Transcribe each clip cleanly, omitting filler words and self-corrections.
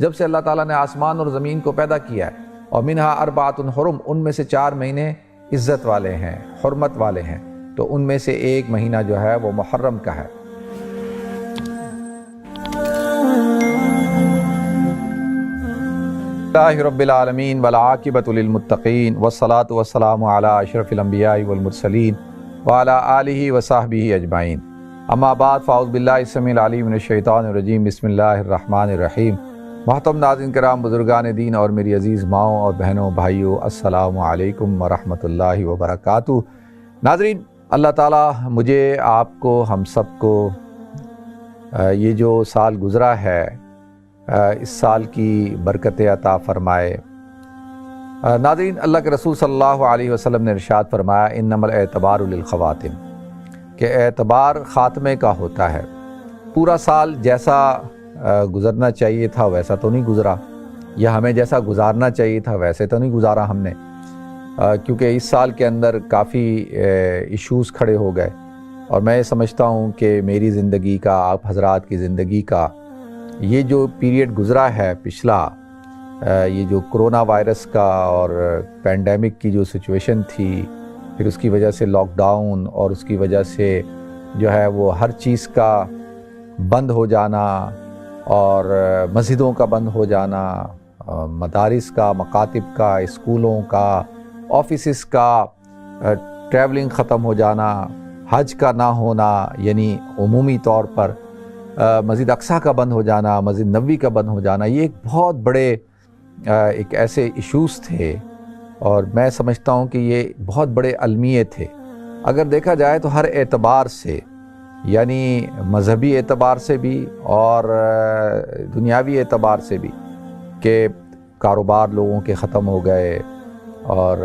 جب سے اللہ تعالیٰ نے آسمان اور زمین کو پیدا کیا ہے، اور منہا اربعۃ حرم، ان میں سے 4 مہینے عزت والے ہیں، حرمت والے ہیں، تو ان میں سے ایک مہینہ جو ہے وہ محرم کا ہے۔ اللہ رب العالمین والعاقبۃ للمتقین والصلاۃ والسلام علی اشرف الانبیاء والمرسلین وعلی آلہ وصحبہ اجمعین، اما بعد فاعوذ باللہ السمیع العلیم من الشیطان الرجیم، بسم اللہ الرحمن الرحیم۔ محترم ناظرین کرام، بزرگان دین اور میری عزیز ماؤں اور بہنوں بھائیوں، السلام علیکم ورحمۃ اللہ وبرکاتہ۔ ناظرین، اللہ تعالیٰ مجھے، آپ کو، ہم سب کو یہ جو سال گزرا ہے اس سال کی برکتیں عطا فرمائے۔ ناظرین، اللہ کے رسول صلی اللہ علیہ وسلم نے ارشاد فرمایا، انما الاعتبار للخواتم، کہ اعتبار خاتمے کا ہوتا ہے۔ پورا سال جیسا گزرنا چاہیے تھا ویسا تو نہیں گزرا، یا ہمیں جیسا گزارنا چاہیے تھا ویسے تو نہیں گزارا ہم نے، کیونکہ اس سال کے اندر کافی ایشوز کھڑے ہو گئے، اور میں سمجھتا ہوں کہ میری زندگی کا، آپ حضرات کی زندگی کا یہ جو پیریڈ گزرا ہے پچھلا، یہ جو کرونا وائرس کا اور پینڈیمک کی جو سچویشن تھی، پھر اس کی وجہ سے لاک ڈاؤن، اور اس کی وجہ سے جو ہے وہ ہر چیز کا بند ہو جانا، اور مسجدوں کا بند ہو جانا، مدارس کا، مکاتب کا، اسکولوں کا، آفیسز کا، ٹریولنگ ختم ہو جانا، حج کا نہ ہونا، یعنی عمومی طور پر مسجد اقصیٰ کا بند ہو جانا، مسجد نبوی کا بند ہو جانا، یہ ایک بہت بڑے ایک ایسے ایشوز تھے، اور میں سمجھتا ہوں کہ یہ بہت بڑے المیے تھے اگر دیکھا جائے تو، ہر اعتبار سے، یعنی مذہبی اعتبار سے بھی اور دنیاوی اعتبار سے بھی، کہ کاروبار لوگوں کے ختم ہو گئے، اور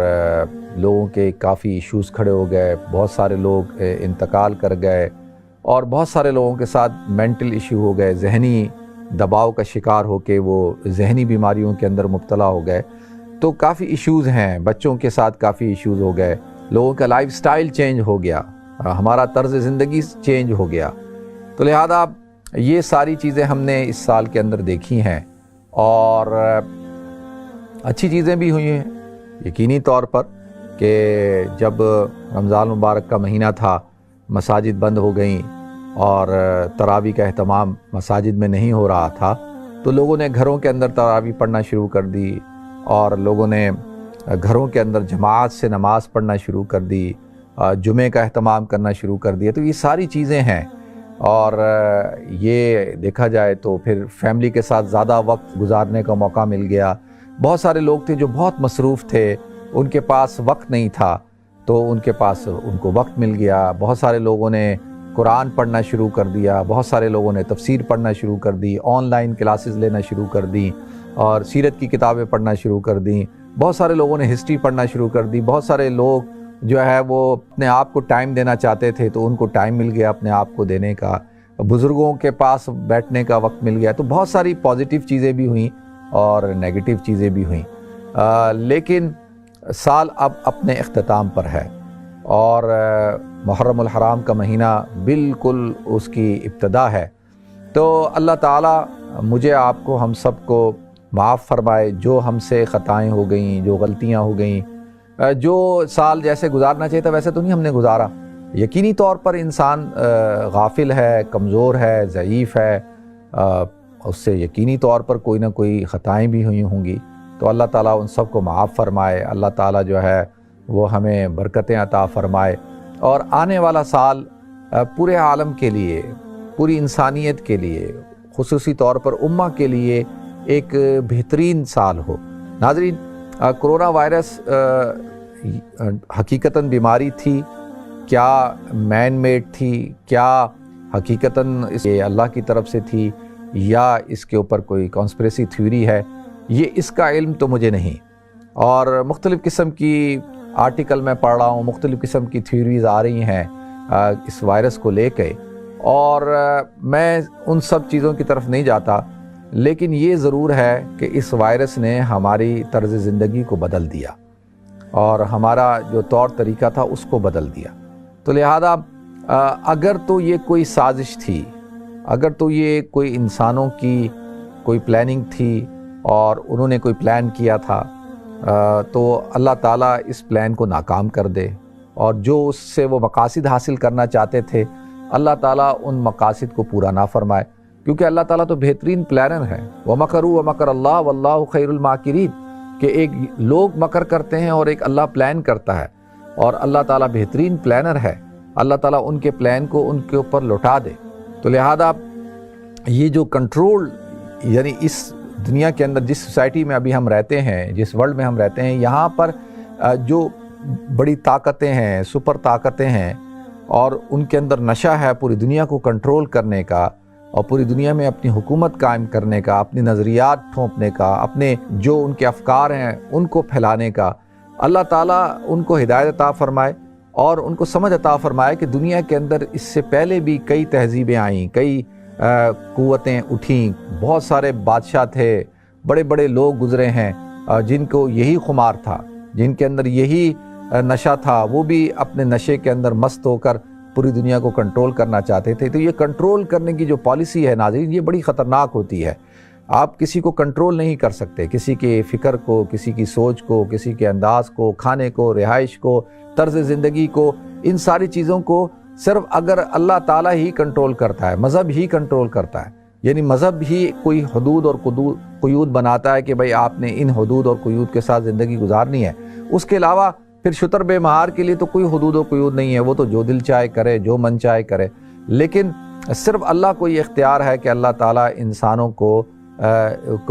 لوگوں کے کافی ایشوز کھڑے ہو گئے، بہت سارے لوگ انتقال کر گئے، اور بہت سارے لوگوں کے ساتھ مینٹل ایشو ہو گئے، ذہنی دباؤ کا شکار ہو کے وہ ذہنی بیماریوں کے اندر مبتلا ہو گئے۔ تو کافی ایشوز ہیں، بچوں کے ساتھ کافی ایشوز ہو گئے، لوگوں کا لائف سٹائل چینج ہو گیا، ہمارا طرز زندگی چینج ہو گیا۔ تو لہذا یہ ساری چیزیں ہم نے اس سال کے اندر دیکھی ہیں، اور اچھی چیزیں بھی ہوئی ہیں یقینی طور پر، کہ جب رمضان مبارک کا مہینہ تھا، مساجد بند ہو گئیں، اور تراویح کا اہتمام مساجد میں نہیں ہو رہا تھا، تو لوگوں نے گھروں کے اندر تراویح پڑھنا شروع کر دی، اور لوگوں نے گھروں کے اندر جماعت سے نماز پڑھنا شروع کر دی، جمعے کا اہتمام کرنا شروع کر دیا۔ تو یہ ساری چیزیں ہیں، اور یہ دیکھا جائے تو پھر فیملی کے ساتھ زیادہ وقت گزارنے کا موقع مل گیا۔ بہت سارے لوگ تھے جو بہت مصروف تھے، ان کے پاس وقت نہیں تھا، تو ان کے پاس ان کو وقت مل گیا۔ بہت سارے لوگوں نے قرآن پڑھنا شروع کر دیا، بہت سارے لوگوں نے تفسیر پڑھنا شروع کر دی، آن لائن کلاسز لینا شروع کر دیں، اور سیرت کی کتابیں پڑھنا شروع کر دیں۔ بہت سارے لوگوں نے ہسٹری پڑھنا شروع کر دی۔ بہت سارے لوگ جو ہے وہ اپنے آپ کو ٹائم دینا چاہتے تھے، تو ان کو ٹائم مل گیا اپنے آپ کو دینے کا، بزرگوں کے پاس بیٹھنے کا وقت مل گیا۔ تو بہت ساری پازیٹیو چیزیں بھی ہوئیں اور نیگیٹیو چیزیں بھی ہوئیں، لیکن سال اب اپنے اختتام پر ہے، اور محرم الحرام کا مہینہ بالکل اس کی ابتدا ہے۔ تو اللہ تعالیٰ مجھے، آپ کو، ہم سب کو معاف فرمائے، جو ہم سے خطائیں ہو گئیں، جو غلطیاں ہو گئیں، جو سال جیسے گزارنا چاہیے تھا ویسے تو نہیں ہم نے گزارا۔ یقینی طور پر انسان غافل ہے، کمزور ہے، ضعیف ہے، اس سے یقینی طور پر کوئی نہ کوئی خطائیں بھی ہوئی ہوں گی۔ تو اللہ تعالیٰ ان سب کو معاف فرمائے، اللہ تعالیٰ جو ہے وہ ہمیں برکتیں عطا فرمائے، اور آنے والا سال پورے عالم کے لیے، پوری انسانیت کے لیے، خصوصی طور پر امہ کے لیے ایک بہترین سال ہو۔ ناظرین، کرونا وائرس حقیقتاً بیماری تھی کیا، مین میڈ تھی کیا، حقیقتاً یہ اللہ کی طرف سے تھی، یا اس کے اوپر کوئی کانسپریسی تھیوری ہے، یہ اس کا علم تو مجھے نہیں۔ اور مختلف قسم کی آرٹیکل میں پڑھ رہا ہوں، مختلف قسم کی تھیوریز آ رہی ہیں اس وائرس کو لے کے، اور میں ان سب چیزوں کی طرف نہیں جاتا، لیکن یہ ضرور ہے کہ اس وائرس نے ہماری طرز زندگی کو بدل دیا، اور ہمارا جو طور طریقہ تھا اس کو بدل دیا۔ تو لہذا اگر تو یہ کوئی سازش تھی، اگر تو یہ کوئی انسانوں کی کوئی پلاننگ تھی اور انہوں نے کوئی پلان کیا تھا تو اللہ تعالیٰ اس پلان کو ناکام کر دے، اور جو اس سے وہ مقاصد حاصل کرنا چاہتے تھے اللہ تعالیٰ ان مقاصد کو پورا نہ فرمائے، کیونکہ اللہ تعالیٰ تو بہترین پلانر ہے۔ وَمَكَرُوا وَمَكَرَ اللَّهُ وَاللَّهُ خَيْرُ الْمَاكِرِينَ کہ ایک لوگ مکر کرتے ہیں اور ایک اللہ پلان کرتا ہے، اور اللہ تعالیٰ بہترین پلانر ہے، اللہ تعالیٰ ان کے پلان کو ان کے اوپر لوٹا دے۔ تو لہذا یہ جو کنٹرول، یعنی اس دنیا کے اندر جس سوسائٹی میں ابھی ہم رہتے ہیں، جس ورلڈ میں ہم رہتے ہیں، یہاں پر جو بڑی طاقتیں ہیں، سپر طاقتیں ہیں، اور ان کے اندر نشہ ہے پوری دنیا کو کنٹرول کرنے کا، اور پوری دنیا میں اپنی حکومت قائم کرنے کا، اپنی نظریات ٹھونپنے کا، اپنے جو ان کے افکار ہیں ان کو پھیلانے کا۔ اللہ تعالیٰ ان کو ہدایت عطا فرمائے اور ان کو سمجھ عطا فرمائے کہ دنیا کے اندر اس سے پہلے بھی کئی تہذیبیں آئیں، کئی قوتیں اٹھیں، بہت سارے بادشاہ تھے، بڑے بڑے لوگ گزرے ہیں جن کو یہی خمار تھا، جن کے اندر یہی نشہ تھا، وہ بھی اپنے نشے کے اندر مست ہو کر پوری دنیا کو کنٹرول کرنا چاہتے تھے۔ تو یہ کنٹرول کرنے کی جو پالیسی ہے ناظرین، یہ بڑی خطرناک ہوتی ہے۔ آپ کسی کو کنٹرول نہیں کر سکتے، کسی کے فکر کو، کسی کی سوچ کو، کسی کے انداز کو، کھانے کو، رہائش کو، طرز زندگی کو، ان ساری چیزوں کو صرف اگر اللہ تعالیٰ ہی کنٹرول کرتا ہے، مذہب ہی کنٹرول کرتا ہے، یعنی مذہب ہی کوئی حدود اور قیود بناتا ہے کہ بھئی آپ نے ان حدود اور قیود کے ساتھ زندگی گزارنی ہے۔ اس کے علاوہ پھر شتر بے مہار کے لیے تو کوئی حدود و قیود نہیں ہے، وہ تو جو دل چاہے کرے، جو من چاہے کرے۔ لیکن صرف اللہ کو یہ اختیار ہے کہ اللہ تعالیٰ انسانوں کو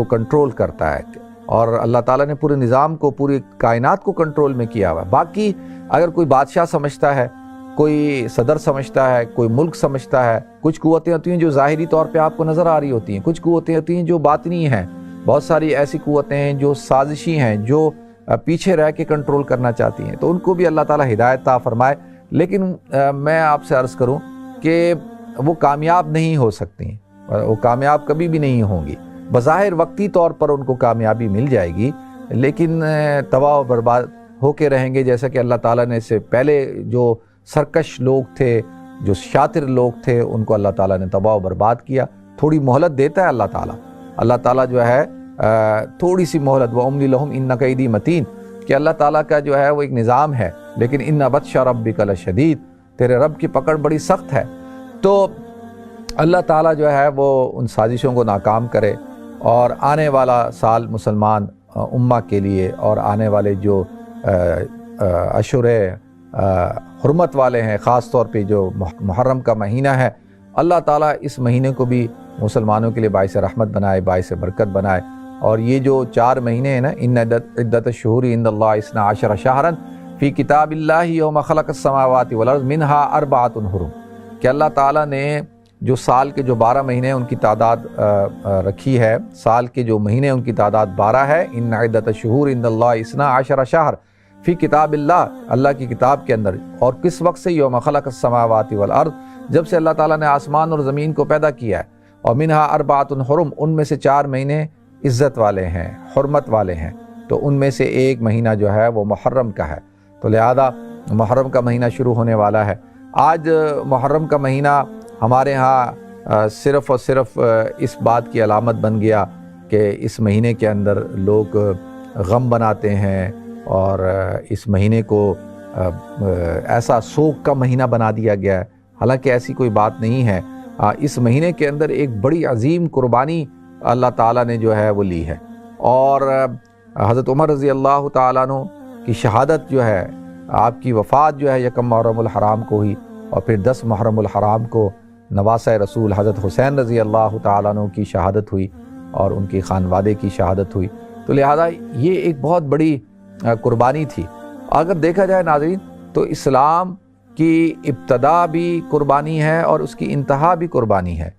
کنٹرول کرتا ہے، اور اللہ تعالیٰ نے پورے نظام کو، پوری کائنات کو کنٹرول میں کیا ہوا ہے۔ باقی اگر کوئی بادشاہ سمجھتا ہے، کوئی صدر سمجھتا ہے، کوئی ملک سمجھتا ہے، کچھ قوتیں ہوتی ہیں جو ظاہری طور پہ آپ کو نظر آ رہی ہوتی ہیں، کچھ قوتیں ہوتی ہیں جو باطنی ہیں، بہت ساری ایسی قوتیں ہیں جو سازشی ہیں، جو پیچھے رہ کے کنٹرول کرنا چاہتی ہیں، تو ان کو بھی اللہ تعالیٰ ہدایت عطا فرمائے۔ لیکن میں آپ سے عرض کروں کہ وہ کامیاب نہیں ہو سکتی، وہ کامیاب کبھی بھی نہیں ہوں گی۔ بظاہر وقتی طور پر ان کو کامیابی مل جائے گی، لیکن تباہ و برباد ہو کے رہیں گے، جیسا کہ اللہ تعالیٰ نے اس سے پہلے جو سرکش لوگ تھے، جو شاطر لوگ تھے، ان کو اللہ تعالیٰ نے تباہ و برباد کیا۔ تھوڑی مہلت دیتا ہے اللہ تعالیٰ جو ہے تھوڑی سی مہلت، وَأُمْلِي لَهُمْ إِنَّ كَيْدِي مَتِينٌ، کہ اللہ تعالیٰ کا جو ہے وہ ایک نظام ہے، لیکن إِنَّ بَطْشَ رَبِّكَ لَشَدِيدٌ، تیرے رب کی پکڑ بڑی سخت ہے۔ تو اللہ تعالیٰ جو ہے وہ ان سازشوں کو ناکام کرے، اور آنے والا سال مسلمان امہ کے لیے، اور آنے والے جو اشہر حرمت والے ہیں، خاص طور پہ جو محرم کا مہینہ ہے، اللہ تعالیٰ اس مہینے کو بھی مسلمانوں کے لیے باعث رحمت بنائے، باعث برکت بنائے۔ اور یہ جو 4 مہینے ہیں نا، ان عدت الشہور عند اللہ 12 شہرا فی کتاب اللہ یوم خلق السماوات والارض منہا 4 حرم، کہ اللہ تعالیٰ نے جو سال کے جو 12 مہینے ہیں ان کی تعداد رکھی ہے، سال کے جو مہینے ان کی تعداد 12 ہے۔ ان عدت الشہور عند اللہ 12 شہر فی کتاب اللہ، اللہ کی کتاب کے اندر، اور کس وقت سے؟ یوم خلق السماوات والارض، جب سے اللہ تعالیٰ نے آسمان اور زمین کو پیدا کیا ہے۔ اور منہا 4 حرم، ان میں سے 4 مہینے عزت والے ہیں، حرمت والے ہیں، تو ان میں سے ایک مہینہ جو ہے وہ محرم کا ہے۔ تو لہذا محرم کا مہینہ شروع ہونے والا ہے۔ آج محرم کا مہینہ ہمارے ہاں صرف اور صرف اس بات کی علامت بن گیا کہ اس مہینے کے اندر لوگ غم بناتے ہیں، اور اس مہینے کو ایسا سوگ کا مہینہ بنا دیا گیا ہے، حالانکہ ایسی کوئی بات نہیں ہے۔ اس مہینے کے اندر ایک بڑی عظیم قربانی اللہ تعالیٰ نے جو ہے وہ لی ہے، اور حضرت عمر رضی اللہ تعالیٰ عنہ کی شہادت جو ہے، آپ کی وفات جو ہے 1 محرم الحرام کو ہوئی، اور پھر 10 محرم الحرام کو نواسہ رسول حضرت حسین رضی اللہ تعالیٰ عنہ کی شہادت ہوئی، اور ان کی خانوادے کی شہادت ہوئی۔ تو لہذا یہ ایک بہت بڑی قربانی تھی۔ اگر دیکھا جائے ناظرین، تو اسلام کی ابتدا بھی قربانی ہے اور اس کی انتہا بھی قربانی ہے۔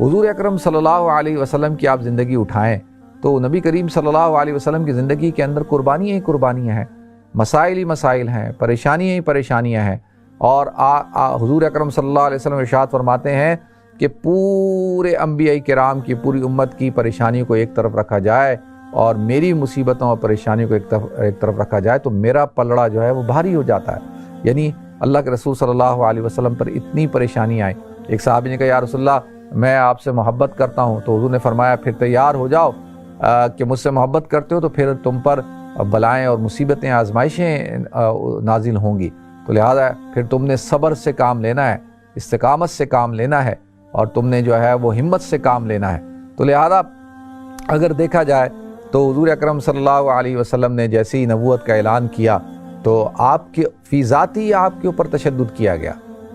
حضور اکرم صلی اللہ علیہ وسلم کی آپ زندگی اٹھائیں تو نبی کریم صلی اللہ علیہ وسلم کی زندگی کے اندر قربانیاں ہی قربانیاں ہیں، مسائل ہی مسائل ہیں، پریشانیاں ہی پریشانیاں ہیں۔ اور حضور اکرم صلی اللہ علیہ وسلم ارشاد فرماتے ہیں کہ پورے انبیاء کرام کی، پوری امت کی پریشانیوں کو ایک طرف رکھا جائے، اور میری مصیبتوں اور پریشانیوں کو ایک طرف رکھا جائے تو میرا پلڑا جو ہے وہ بھاری ہو جاتا ہے۔ یعنی اللہ کے رسول صلی اللہ علیہ وسلم پر اتنی پریشانی آئی۔ ایک صحابی نے کہا یا رسول اللہ، میں آپ سے محبت کرتا ہوں، تو حضور نے فرمایا پھر تیار ہو جاؤ کہ مجھ سے محبت کرتے ہو تو پھر تم پر بلائیں اور مصیبتیں آزمائشیں نازل ہوں گی، تو لہٰذا پھر تم نے صبر سے کام لینا ہے، استقامت سے کام لینا ہے، اور تم نے جو ہے وہ ہمت سے کام لینا ہے۔ تو لہٰذا اگر دیکھا جائے تو حضور اکرم صلی اللہ علیہ وسلم نے جیسے ہی نبوت کا اعلان کیا تو آپ کے فی ذاتی آپ کے اوپر تشدد کیا گیا،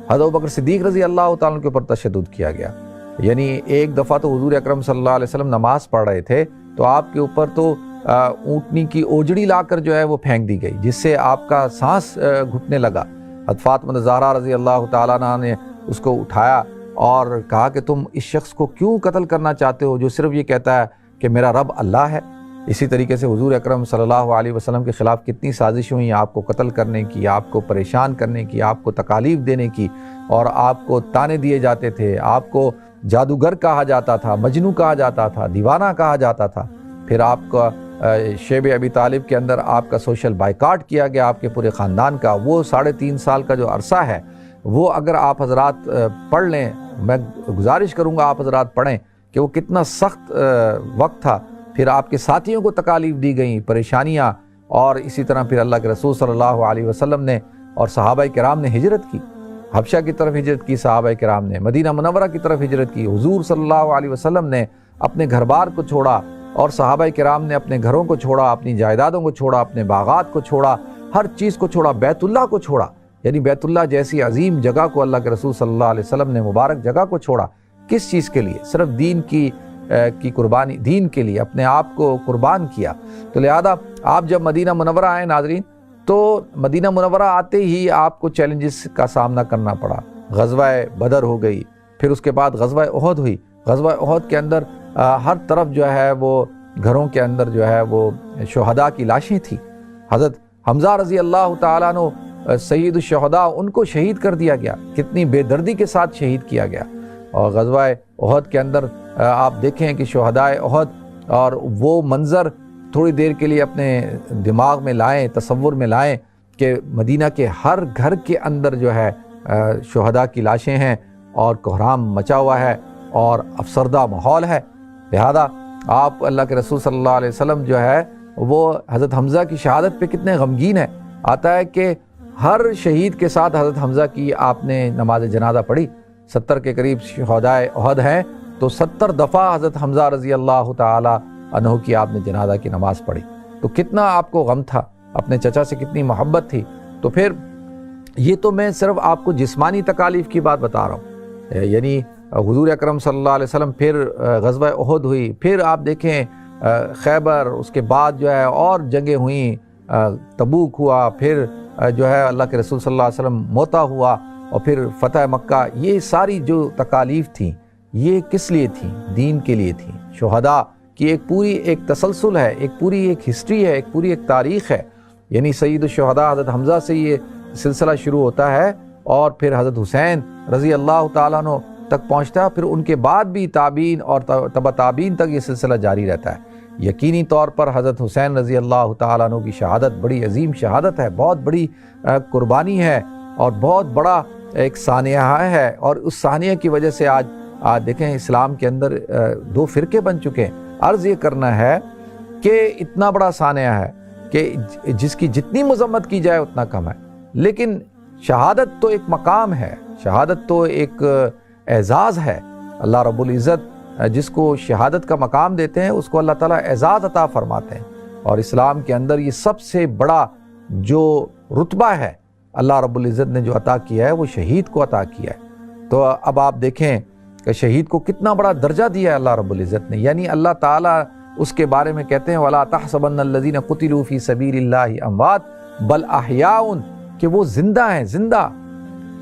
حضرت ابوبکر صدیق رضی اللہ تعالیٰ عنہ کے اوپر تشدد کیا گیا۔ یعنی ایک دفعہ تو حضور اکرم صلی اللہ علیہ وسلم نماز پڑھ رہے تھے تو آپ کے اوپر تو اونٹنی کی اوجڑی لا کر جو ہے وہ پھینک دی گئی، جس سے آپ کا سانس گھٹنے لگا۔ حضرت فاطمہ زہرا رضی اللہ تعالیٰ عنہ نے اس کو اٹھایا اور کہا کہ تم اس شخص کو کیوں قتل کرنا چاہتے ہو جو صرف یہ کہتا ہے کہ میرا رب اللہ ہے۔ اسی طریقے سے حضور اکرم صلی اللہ علیہ وسلم کے خلاف کتنی سازشیں ہوئیں آپ کو قتل کرنے کی، آپ کو پریشان کرنے کی، آپ کو تکالیف دینے کی، اور آپ کو تانے دیے جاتے تھے، آپ کو جادوگر کہا جاتا تھا، مجنوں کہا جاتا تھا، دیوانہ کہا جاتا تھا۔ پھر آپ کا شیب ابی طالب کے اندر آپ کا سوشل بائیکاٹ کیا گیا، آپ کے پورے خاندان کا۔ وہ 3.5 سال کا جو عرصہ ہے وہ اگر آپ حضرات پڑھ لیں، میں گزارش کروں گا آپ حضرات پڑھیں کہ وہ کتنا سخت وقت تھا۔ پھر آپ کے ساتھیوں کو تکالیف دی گئیں، پریشانیاں، اور اسی طرح پھر اللہ کے رسول صلی اللہ علیہ وسلم نے اور صحابہ کرام نے ہجرت کی، حبشہ کی طرف ہجرت کی، صحابہ کرام نے مدینہ منورہ کی طرف ہجرت کی، حضور صلی اللہ علیہ وسلم نے اپنے گھر بار کو چھوڑا، اور صحابہ کرام نے اپنے گھروں کو چھوڑا، اپنی جائیدادوں کو چھوڑا، اپنے باغات کو چھوڑا، ہر چیز کو چھوڑا، بیت اللہ کو چھوڑا۔ یعنی بیت اللہ جیسی عظیم جگہ کو اللہ کے رسول صلی اللہ علیہ وسلم نے مبارک جگہ کو چھوڑا، کس چیز کے لیے؟ صرف دین کی قربانی، دین کے لیے اپنے آپ کو قربان کیا۔ تو لہذا آپ جب مدینہ منورہ آئے ناظرین، تو مدینہ منورہ آتے ہی آپ کو چیلنجز کا سامنا کرنا پڑا۔ غزوہ بدر ہو گئی، پھر اس کے بعد غزوہ احد ہوئی۔ غزوہ احد کے اندر ہر طرف جو ہے وہ گھروں کے اندر جو ہے وہ شہداء کی لاشیں تھیں۔ حضرت حمزہ رضی اللہ تعالیٰ عنہ سید الشہداء، ان کو شہید کر دیا گیا، کتنی بے دردی کے ساتھ شہید کیا گیا۔ اور غزوہ احد کے اندر آپ دیکھیں کہ شہداء احد، اور وہ منظر تھوڑی دیر کے لیے اپنے دماغ میں لائیں، تصور میں لائیں کہ مدینہ کے ہر گھر کے اندر جو ہے شہداء کی لاشیں ہیں، اور کوہرام مچا ہوا ہے، اور افسردہ ماحول ہے۔ لہذا آپ اللہ کے رسول صلی اللہ علیہ وسلم جو ہے وہ حضرت حمزہ کی شہادت پہ کتنے غمگین ہیں۔ آتا ہے کہ ہر شہید کے ساتھ حضرت حمزہ کی آپ نے نماز جنازہ پڑھی۔ 70 کے قریب شہداء احد ہیں، تو 70 دفعہ حضرت حمزہ رضی اللہ تعالی عنہ کی آپ نے جنازہ کی نماز پڑھی۔ تو کتنا آپ کو غم تھا، اپنے چچا سے کتنی محبت تھی۔ تو پھر یہ تو میں صرف آپ کو جسمانی تکالیف کی بات بتا رہا ہوں، یعنی حضور اکرم صلی اللہ علیہ وسلم، پھر غزوہ احد ہوئی، پھر آپ دیکھیں خیبر، اس کے بعد جو ہے اور جنگیں ہوئیں، تبوک ہوا، پھر جو ہے اللہ کے رسول صلی اللہ علیہ وسلم موتا ہوا، اور پھر فتح مکہ۔ یہ ساری جو تکالیف تھیں یہ کس لیے تھیں؟ دین کے لیے تھیں۔ شہداء کی ایک پوری ایک تسلسل ہے، ایک پوری ایک ہسٹری ہے، ایک پوری ایک تاریخ ہے۔ یعنی سید الشہداء حضرت حمزہ سے یہ سلسلہ شروع ہوتا ہے، اور پھر حضرت حسین رضی اللہ تعالیٰ عنہ تک پہنچتا ہے، پھر ان کے بعد بھی تابعین اور تبع تابعین تک یہ سلسلہ جاری رہتا ہے۔ یقینی طور پر حضرت حسین رضی اللہ تعالیٰ عنہ کی شہادت بڑی عظیم شہادت ہے، بہت بڑی قربانی ہے، اور بہت بڑا ایک سانحہ ہے، اور اس سانحے کی وجہ سے آج دیکھیں اسلام کے اندر 2 فرقے بن چکے ہیں۔ عرض یہ کرنا ہے کہ اتنا بڑا سانحہ ہے کہ جس کی جتنی مذمت کی جائے اتنا کم ہے، لیکن شہادت تو ایک مقام ہے، شہادت تو ایک اعزاز ہے۔ اللہ رب العزت جس کو شہادت کا مقام دیتے ہیں اس کو اللہ تعالیٰ اعزاز عطا فرماتے ہیں، اور اسلام کے اندر یہ سب سے بڑا جو رتبہ ہے اللہ رب العزت نے جو عطا کیا ہے وہ شہید کو عطا کیا ہے۔ تو اب آپ دیکھیں کہ شہید کو کتنا بڑا درجہ دیا ہے اللہ رب العزت نے، یعنی اللہ تعالیٰ اس کے بارے میں کہتے ہیں وَلَا تَحْسَبَنَّ الَّذِينَ قُتِلُوا فِي سَبِيلِ اللَّهِ أَمْوَاتٌ بَلْ أَحْيَاءٌ، کہ وہ زندہ ہیں، زندہ۔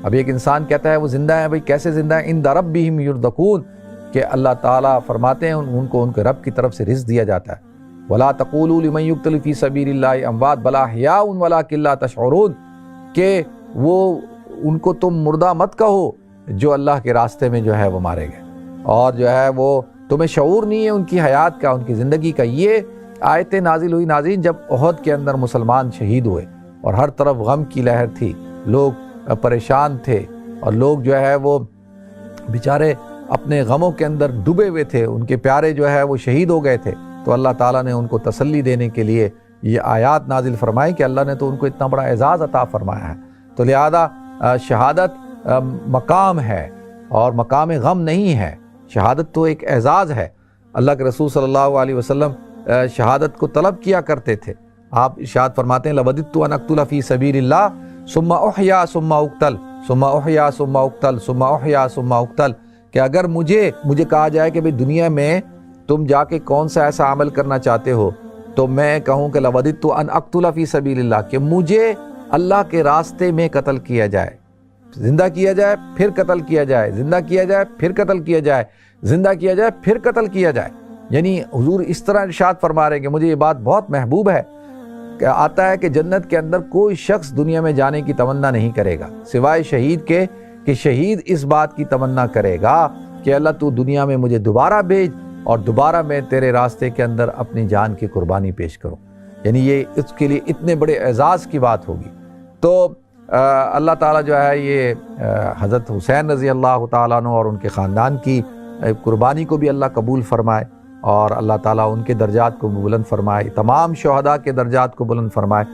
اب ایک انسان کہتا ہے وہ زندہ ہیں، بھئی کیسے زندہ ہیں؟ عِندَ رَبِّهِمْ يُرْزَقُونَ، کہ اللہ تعالیٰ فرماتے ہیں ان کو ان کے رب کی طرف سے رزق دیا جاتا ہے۔ وَلَا تَقُولُوا لِمَنْ يُقْتَلُ فِي سَبِيلِ اللَّهِ أَمْوَاتٌ بَلْ أَحْيَاءٌ وَلَكِنْ لَا تَشْعُرُونَ، کہ وہ ان کو تم مردہ مت کہو جو اللہ کے راستے میں جو ہے وہ مارے گئے، اور جو ہے وہ تمہیں شعور نہیں ہے ان کی حیات کا، ان کی زندگی کا۔ یہ آیتیں نازل ہوئی ناظرین جب احد کے اندر مسلمان شہید ہوئے، اور ہر طرف غم کی لہر تھی، لوگ پریشان تھے، اور لوگ جو ہے وہ بیچارے اپنے غموں کے اندر ڈوبے ہوئے تھے، ان کے پیارے جو ہے وہ شہید ہو گئے تھے، تو اللہ تعالیٰ نے ان کو تسلی دینے کے لیے یہ آیات نازل فرمائی کہ اللہ نے تو ان کو اتنا بڑا اعزاز عطا فرمایا ہے۔ تو لہذا شہادت مقام ہے اور مقام غم نہیں ہے، شہادت تو ایک اعزاز ہے۔ اللہ کے رسول صلی اللہ علیہ وسلم شہادت کو طلب کیا کرتے تھے۔ آپ ارشاد فرماتے ہیں لوددت ان اقتل فی سبیل اللہ ثم احیا ثم اقتل ثم احیا ثم اقتل ثم احیا ثم اقتل، کہ اگر مجھے کہا جائے کہ بھئی دنیا میں تم جا کے کون سا ایسا عمل کرنا چاہتے ہو، تو میں کہوں کہ لوددت ان اقتل فی سبیل اللہ، کہ مجھے اللہ کے راستے میں قتل کیا جائے، زندہ کیا جائے پھر قتل کیا جائے، زندہ کیا جائے پھر قتل کیا جائے، زندہ کیا جائے پھر قتل کیا جائے۔ یعنی حضور اس طرح ارشاد فرما رہے ہیں کہ مجھے یہ بات بہت محبوب ہے کہ آتا ہے کہ جنت کے اندر کوئی شخص دنیا میں جانے کی تمنا نہیں کرے گا سوائے شہید کے، کہ شہید اس بات کی تمنا کرے گا کہ اللہ تو دنیا میں مجھے دوبارہ بھیج اور دوبارہ میں تیرے راستے کے اندر اپنی جان کی قربانی پیش کروں۔ یعنی یہ اس کے لیے اتنے بڑے اعزاز کی بات ہوگی۔ تو اللہ تعالیٰ جو ہے یہ حضرت حسین رضی اللہ تعالیٰ عنہ اور ان کے خاندان کی قربانی کو بھی اللہ قبول فرمائے، اور اللہ تعالیٰ ان کے درجات کو بلند فرمائے، تمام شہداء کے درجات کو بلند فرمائے۔